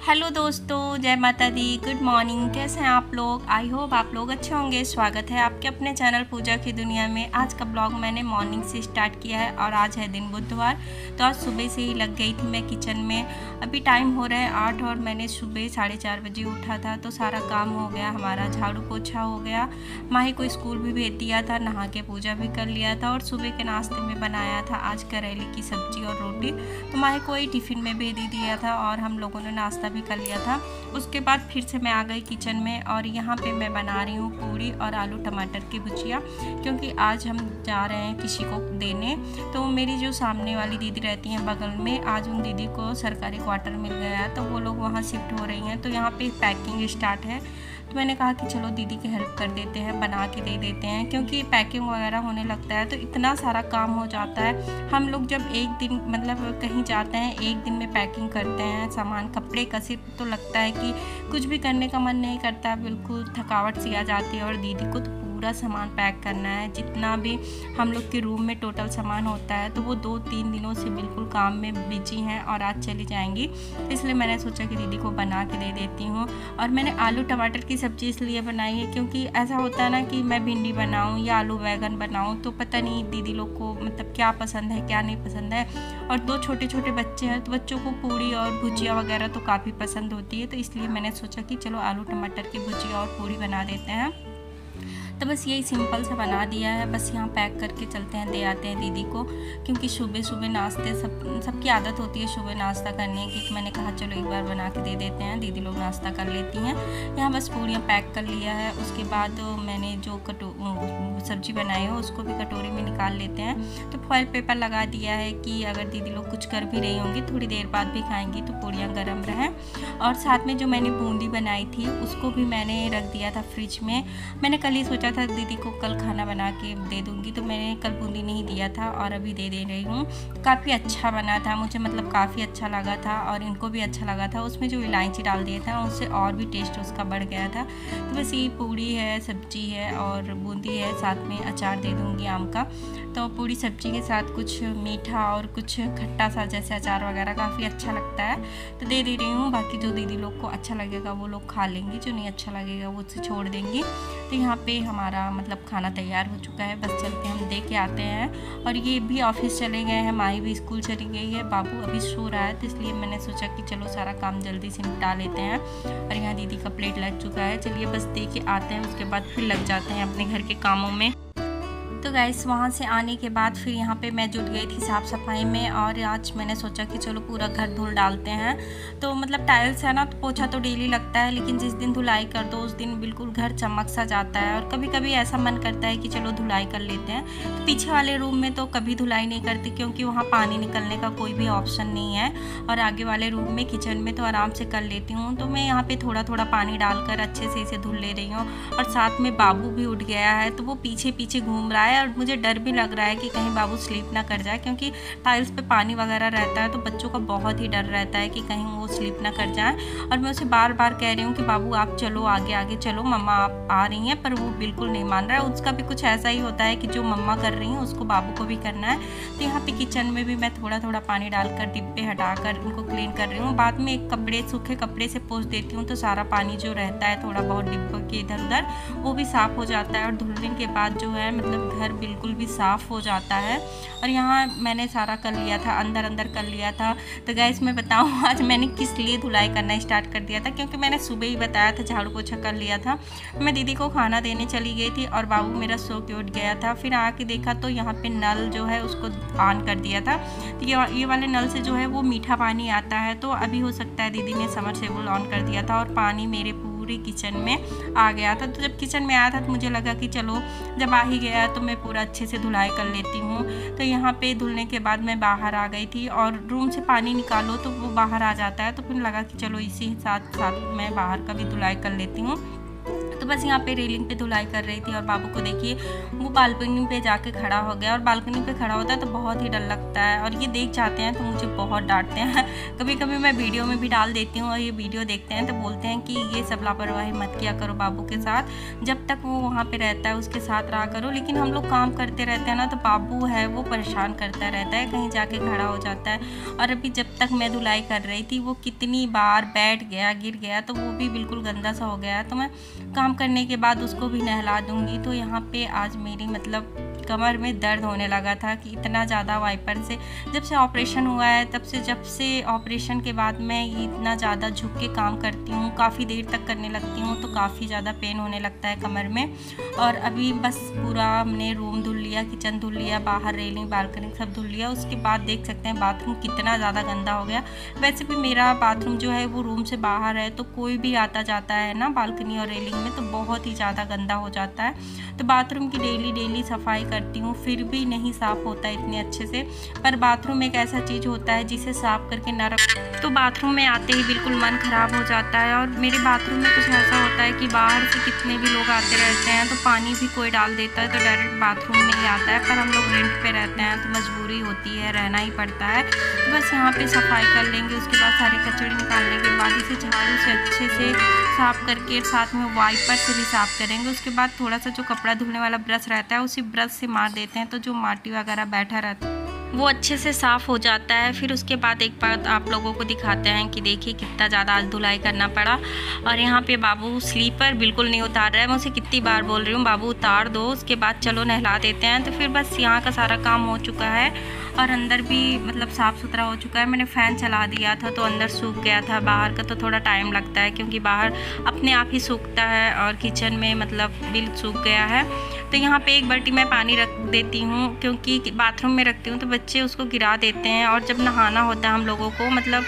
Hello दोस्तों, जय माता दी। Good morning. कैसे हैं आप लोग? आई होप आप लोग अच्छे होंगे। स्वागत है आपके अपने चैनल पूजा की दुनिया में। आज का ब्लॉग मैंने मॉर्निंग से स्टार्ट किया है और आज है दिन बुधवार। तो आज सुबह से ही लग गई थी मैं किचन में। अभी टाइम हो रहा है 8 और मैंने सुबह 4:30 बजे उठा था, तो सारा काम हो गया हमारा। झाड़ू पोछा हो गया, माही को स्कूल भी भेज दिया था, नहा के पूजा भी कर लिया था। और सुबह के नाश्ते में बनाया था आज करेले की सब्जी और रोटी। तो माही को ही टिफ़िन में भेज दिया था और हम लोगों ने नाश्ता भी कर लिया था। उसके बाद फिर से मैं आ गई किचन में और यहाँ पे मैं बना रही हूँ पूरी और आलू टमाटर की भुजिया, क्योंकि आज हम जा रहे हैं किसी को देने। तो मेरी जो सामने वाली दीदी रहती हैं बगल में, आज उन दीदी को सरकारी क्वार्टर मिल गया है, तो वो लोग वहाँ शिफ्ट हो रही हैं। तो यहाँ पे पैकिंग स्टार्ट है, तो मैंने कहा कि चलो दीदी की हेल्प कर देते हैं, बना के दे देते हैं, क्योंकि पैकिंग वगैरह होने लगता है तो इतना सारा काम हो जाता है। हम लोग जब एक दिन मतलब कहीं जाते हैं, एक दिन में पैकिंग करते हैं सामान कपड़े का सिर्फ, तो लगता है कि कुछ भी करने का मन नहीं करता, बिल्कुल थकावट सी आ जाती है। और दीदी को तो पूरा सामान पैक करना है, जितना भी हम लोग के रूम में टोटल सामान होता है, तो वो 2-3 दिनों से बिल्कुल काम में बिजी हैं और आज चली जाएंगी। तो इसलिए मैंने सोचा कि दीदी को बना के दे देती हूँ। और मैंने आलू टमाटर की सब्ज़ी इसलिए बनाई है क्योंकि ऐसा होता है ना कि मैं भिंडी बनाऊँ या आलू बैंगन बनाऊँ, तो पता नहीं दीदी लोग को मतलब क्या पसंद है क्या नहीं पसंद है। और 2 छोटे छोटे बच्चे हैं, तो बच्चों को पूड़ी और भुजिया वगैरह तो काफ़ी पसंद होती है। तो इसलिए मैंने सोचा कि चलो आलू टमाटर की भुजिया और पूड़ी बना देते हैं। तो बस यही सिंपल सा बना दिया है। बस यहाँ पैक करके चलते हैं, दे आते हैं दीदी को, क्योंकि सुबह सुबह नाश्ते सबकी आदत होती है सुबह नाश्ता करने की। तो मैंने कहा चलो एक बार बना के दे देते हैं, दीदी लोग नाश्ता कर लेती हैं। यहाँ बस पूड़ियाँ पैक कर लिया है। उसके बाद मैंने जो सब्जी बनाई है उसको भी कटोरी में निकाल लेते हैं। तो फॉइल पेपर लगा दिया है कि अगर दीदी लोग कुछ कर भी रही होंगी, थोड़ी देर बाद भी खाएंगी, तो पूड़ियाँ गर्म रहें। और साथ में जो मैंने बूंदी बनाई थी उसको भी मैंने रख दिया था फ्रिज में। मैंने कल ही सोचा था दीदी को कल खाना बना के दे दूंगी, तो मैंने कल बूंदी नहीं दिया था और अभी दे रही हूँ। काफ़ी अच्छा बना था, मुझे मतलब काफ़ी अच्छा लगा था और इनको भी अच्छा लगा था। उसमें जो इलायची डाल दिया था उससे और भी टेस्ट उसका बढ़ गया था। तो बस ये पूड़ी है, सब्जी है और बूंदी है, साथ में अचार दे दूँगी आम का। तो पूरी सब्जी के साथ कुछ मीठा और कुछ खट्टा सा जैसे अचार वगैरह काफ़ी अच्छा लगता है, तो दे रही हूँ। बाकी जो दीदी लोग को अच्छा लगेगा वो लोग खा लेंगी, जो नहीं अच्छा लगेगा वो उससे छोड़ देंगी। तो यहाँ पे हमारा मतलब खाना तैयार हो चुका है, बस चलते हम दे के आते हैं। और ये भी ऑफिस चले गए हैं, माही भी स्कूल चली गई है, बाबू अभी सो रहा है, तो इसलिए मैंने सोचा कि चलो सारा काम जल्दी से निपटा लेते हैं। और यहाँ दीदी का प्लेट लग चुका है, चलिए बस दे के आते हैं, उसके बाद फिर लग जाते हैं अपने घर के कामों में। तो गाइस वहाँ से आने के बाद फिर यहाँ पे मैं जुट गई थी साफ़ सफाई में। और आज मैंने सोचा कि चलो पूरा घर धुल डालते हैं। तो मतलब टाइल्स है ना, तो पोछा तो डेली लगता है, लेकिन जिस दिन धुलाई कर दो उस दिन बिल्कुल घर चमक सा जाता है। और कभी कभी ऐसा मन करता है कि चलो धुलाई कर लेते हैं। तो पीछे वाले रूम में तो कभी धुलाई नहीं करती, क्योंकि वहाँ पानी निकलने का कोई भी ऑप्शन नहीं है। और आगे वाले रूम में किचन में तो आराम से कर लेती हूँ। तो मैं यहाँ पर थोड़ा थोड़ा पानी डालकर अच्छे से इसे धुल ले रही हूँ। और साथ में बाबू भी उठ गया है, तो वो पीछे पीछे घूम रहा है और मुझे डर भी लग रहा है कि कहीं बाबू स्लीप ना कर जाए, क्योंकि टाइल्स पे पानी वगैरह रहता है, तो बच्चों का बहुत ही डर रहता है कि कहीं वो स्लीप ना कर जाए। और मैं उसे बार बार कह रही हूँ कि बाबू आप चलो, आगे आगे चलो, मम्मा आप आ रही हैं, पर वो बिल्कुल नहीं मान रहा है। उसका भी कुछ ऐसा ही होता है कि जो मम्मा कर रही हैं उसको बाबू को भी करना है। तो यहाँ पे किचन में भी मैं थोड़ा थोड़ा पानी डालकर डिब्बे हटाकर उनको क्लीन कर रही हूँ। बाद में एक सूखे कपड़े से पोंछ देती हूँ, तो सारा पानी जो रहता है थोड़ा बहुत डिब्बों के इधर उधर वो भी साफ़ हो जाता है। और धुलने के बाद जो है मतलब घर बिल्कुल भी साफ़ हो जाता है। और यहाँ मैंने सारा कर लिया था, अंदर अंदर कर लिया था। तो गाइस मैं बताऊँ आज मैंने किस लिए धुलाई करना स्टार्ट कर दिया था, क्योंकि मैंने सुबह ही बताया था झाड़ू पोछा कर लिया था। मैं दीदी को खाना देने चली गई थी और बाबू मेरा सो के उठ गया था। फिर आके देखा तो यहाँ पे नल जो है उसको ऑन कर दिया था। तो ये वाले नल से जो है वो मीठा पानी आता है, तो अभी हो सकता है दीदी ने समरसेबल ऑन कर दिया था और पानी मेरे पूरी किचन में आ गया था। तो जब किचन में आया था तो मुझे लगा कि चलो जब आ ही गया तो मैं पूरा अच्छे से धुलाई कर लेती हूँ। तो यहाँ पे धुलने के बाद मैं बाहर आ गई थी, और रूम से पानी निकालो तो वो बाहर आ जाता है, तो फिर लगा कि चलो इसी साथ साथ मैं बाहर का भी धुलाई कर लेती हूँ। तो बस यहाँ पे रेलिंग पे धुलाई कर रही थी, और बाबू को देखिए वो बालकनी पे जाके खड़ा हो गया। और बालकनी पे खड़ा होता है तो बहुत ही डर लगता है, और ये देख जाते हैं तो मुझे बहुत डांटते हैं। कभी कभी मैं वीडियो में भी डाल देती हूँ, और ये वीडियो देखते हैं तो बोलते हैं कि ये सब लापरवाही मत किया करो बाबू के साथ, जब तक वो वहाँ पे रहता है उसके साथ रहा करो। लेकिन हम लोग काम करते रहते हैं ना, तो बाबू है वो परेशान करता रहता है, कहीं जाके खड़ा हो जाता है। और अभी जब तक मैं धुलाई कर रही थी वो कितनी बार बैठ गया, गिर गया, तो वो भी बिल्कुल गंदा सा हो गया है। तो मैं काम करने के बाद उसको भी नहला दूंगी। तो यहाँ पे आज मेरी मतलब कमर में दर्द होने लगा था कि इतना ज़्यादा वाइपर से, जब से ऑपरेशन हुआ है तब से, जब से ऑपरेशन के बाद मैं इतना ज़्यादा झुक के काम करती हूँ, काफ़ी देर तक करने लगती हूँ, तो काफ़ी ज़्यादा पेन होने लगता है कमर में। और अभी बस पूरा हमने रूम धुल लिया, किचन धुल लिया, बाहर रेलिंग बालकनी सब धुल लिया। उसके बाद देख सकते हैं बाथरूम कितना ज़्यादा गंदा हो गया। वैसे भी मेरा बाथरूम जो है वो रूम से बाहर है, तो कोई भी आता जाता है ना बालकनी और रेलिंग में, तो बहुत ही ज़्यादा गंदा हो जाता है। तो बाथरूम की डेली सफाई करती हूँ, फिर भी नहीं साफ़ होता इतने अच्छे से। पर बाथरूम एक ऐसा चीज़ होता है जिसे साफ़ करके ना रख तो बाथरूम में आते ही बिल्कुल मन ख़राब हो जाता है। और मेरे बाथरूम में कुछ ऐसा होता है कि बाहर से कितने भी लोग आते रहते हैं, तो पानी भी कोई डाल देता है तो डायरेक्ट बाथरूम में ही आता है। पर हम लोग रेंट पे रहते हैं तो मजबूरी होती है, रहना ही पड़ता है। तो बस यहाँ पे सफाई कर लेंगे, उसके बाद सारे कचड़े निकालने के बाद इसे झाड़ू से अच्छे से साफ़ करके साथ में वाइपर से भी साफ़ करेंगे। उसके बाद थोड़ा सा जो कपड़ा धुलने वाला ब्रश रहता है उसी ब्रश से मार देते हैं, तो जो माटी वगैरह बैठा रहता है वो अच्छे से साफ़ हो जाता है। फिर उसके बाद एक बात आप लोगों को दिखाते हैं कि देखिए कितना ज़्यादा आज धुलाई करना पड़ा। और यहाँ पे बाबू स्लीपर बिल्कुल नहीं उतार रहा है, मैं उसे कितनी बार बोल रही हूँ बाबू उतार दो, उसके बाद चलो नहला देते हैं। तो फिर बस यहाँ का सारा काम हो चुका है, और अंदर भी मतलब साफ़ सुथरा हो चुका है। मैंने फ़ैन चला दिया था तो अंदर सूख गया था, बाहर का तो थोड़ा टाइम लगता है क्योंकि बाहर अपने आप ही सूखता है, और किचन में मतलब बिल सूख गया है। तो यहाँ पे एक बाल्टी मैं पानी रख देती हूँ, क्योंकि बाथरूम में रखती हूँ तो बच्चे उसको गिरा देते हैं। और जब नहाना होता है हम लोगों को मतलब,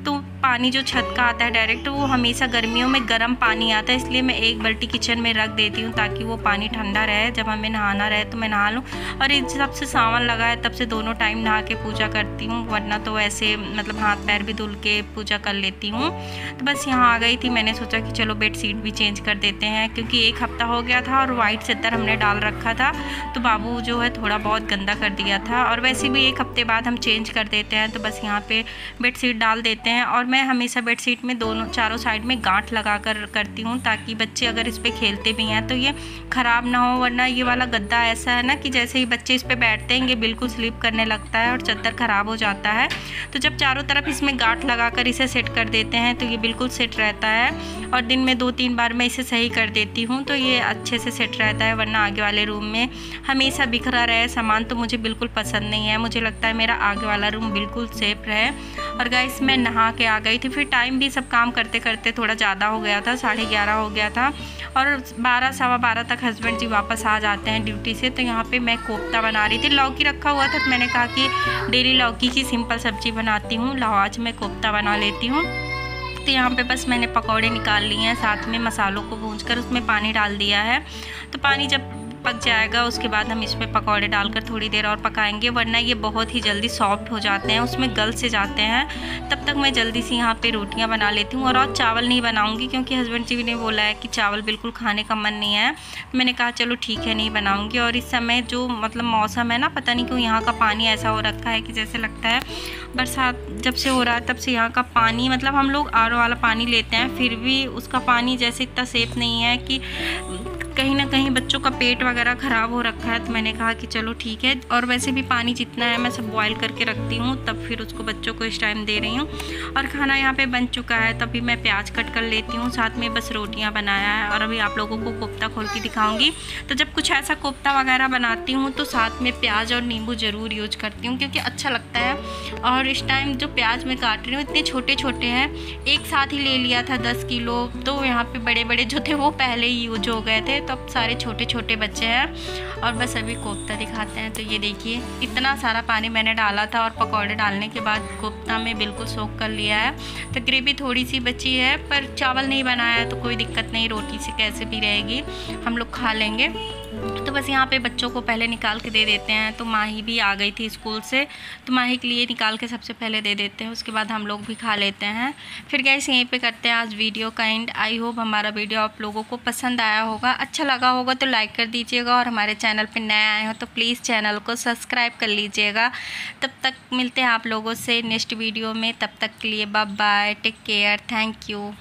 तो पानी जो छत का आता है डायरेक्ट, वो हमेशा गर्मियों में गर्म पानी आता है, इसलिए मैं एक बाल्टी किचन में रख देती हूँ ताकि वो पानी ठंडा रहे, जब हमें नहाना रहे तो मैं नहा लूँ। और जब से सावन लगा है तब से दोनों टाइम नहा के पूजा करती हूँ, वरना तो ऐसे मतलब हाथ पैर भी धुल के पूजा कर लेती हूँ। तो बस यहाँ आ गई थी, मैंने सोचा कि चलो बेड शीट भी चेंज कर देते हैं, क्योंकि एक हफ्ता हो गया था और वाइट चादर हमने डाल रखा था, तो बाबू जो है थोड़ा बहुत गंदा कर दिया था। और वैसे भी एक हफ्ते बाद हम चेंज कर देते हैं, तो बस यहाँ पे बेड शीट डाल देते हैं। और मैं हमेशा बेड शीट में दोनों चारों साइड में गांठ लगा कर करती हूँ, ताकि बच्चे अगर इस पर खेलते भी हैं तो ये ख़राब ना हो। वरना ये वाला गद्दा ऐसा है ना कि जैसे ही बच्चे इस पर बैठते हैं ये बिल्कुल स्लिप करने लगता है और चादर ख़राब हो जाता है। तो जब चारों तरफ इसमें गांठ लगा कर इसे सेट कर देते हैं तो ये बिल्कुल सेट रहता है। और दिन में 2-3 बार मैं इसे सही कर देती हूँ तो ये अच्छे से सेट रहता है। वरना आगे वाले रूम में हमेशा बिखरा रहे सामान तो मुझे बिल्कुल पसंद नहीं है। मुझे लगता है मेरा आगे वाला रूम बिल्कुल सेफ रहे। और गाइस मैं नहा के आ गई थी, फिर टाइम भी सब काम करते करते थोड़ा ज़्यादा हो गया था, 11:30 हो गया था। और 12 सवा 12 तक हस्बैंड जी वापस आ जाते हैं ड्यूटी से। तो यहाँ पे मैं कोफ्ता बना रही थी, लौकी रखा हुआ था तो मैंने कहा कि डेली लौकी की सिंपल सब्जी बनाती हूँ, लाओ आज मैं कोफ्ता बना लेती हूँ। तो यहाँ पे बस मैंने पकौड़े निकाल लिए हैं, साथ में मसालों को भूंजकर उसमें पानी डाल दिया है। तो पानी जब पक जाएगा उसके बाद हम इसमें पकौड़े डालकर थोड़ी देर और पकाएंगे, वरना ये बहुत ही जल्दी सॉफ्ट हो जाते हैं, उसमें गल से जाते हैं। तब तक मैं जल्दी से यहाँ पे रोटियाँ बना लेती हूँ। और आज चावल नहीं बनाऊँगी क्योंकि हस्बैंड जी ने बोला है कि चावल बिल्कुल खाने का मन नहीं है। मैंने कहा चलो ठीक है नहीं बनाऊँगी। और इस समय जो मतलब मौसम है ना, पता नहीं क्यों यहाँ का पानी ऐसा हो रखा है कि जैसे लगता है बरसात जब से हो रहा है तब से यहाँ का पानी, मतलब हम लोग आरओ वाला पानी लेते हैं फिर भी उसका पानी जैसे इतना सेफ नहीं है कि कहीं ना कहीं बच्चों का पेट वगैरह ख़राब हो रखा है। तो मैंने कहा कि चलो ठीक है। और वैसे भी पानी जितना है मैं सब बॉयल करके रखती हूँ, तब फिर उसको बच्चों को इस टाइम दे रही हूँ। और खाना यहाँ पे बन चुका है, तभी मैं प्याज कट कर लेती हूँ, साथ में बस रोटियाँ बनाया है। और अभी आप लोगों को कोफ्ता खोल के दिखाऊँगी। तो जब कुछ ऐसा कोफ्ता वगैरह बनाती हूँ तो साथ में प्याज और नींबू ज़रूर यूज करती हूँ, क्योंकि अच्छा लगता है। और इस टाइम जो प्याज मैं काट रही हूँ इतने छोटे छोटे हैं, एक साथ ही ले लिया था 10 किलो, तो यहाँ पे बड़े बड़े जो थे वो पहले ही यूज हो गए थे। तो सब सारे छोटे छोटे बच्चे हैं। और बस अभी कोफ्ता दिखाते हैं। तो ये देखिए इतना सारा पानी मैंने डाला था और पकौड़े डालने के बाद कोफ्ता में बिल्कुल सोख कर लिया है। तो ग्रेवी थोड़ी सी बची है, पर चावल नहीं बनाया है तो कोई दिक्कत नहीं, रोटी से कैसे भी रहेगी, हम लोग खा लेंगे। तो बस यहाँ पे बच्चों को पहले निकाल के दे देते हैं। तो माही भी आ गई थी स्कूल से, तो माही के लिए निकाल के सबसे पहले दे देते हैं, उसके बाद हम लोग भी खा लेते हैं। फिर गाइस यहीं पे करते हैं आज वीडियो का एंड। आई होप हमारा वीडियो आप लोगों को पसंद आया होगा, अच्छा लगा होगा तो लाइक कर दीजिएगा, और हमारे चैनल पर नए आए हो तो प्लीज़ चैनल को सब्सक्राइब कर लीजिएगा। तब तक मिलते हैं आप लोगों से नेक्स्ट वीडियो में, तब तक के लिए bye bye, take care, thank you.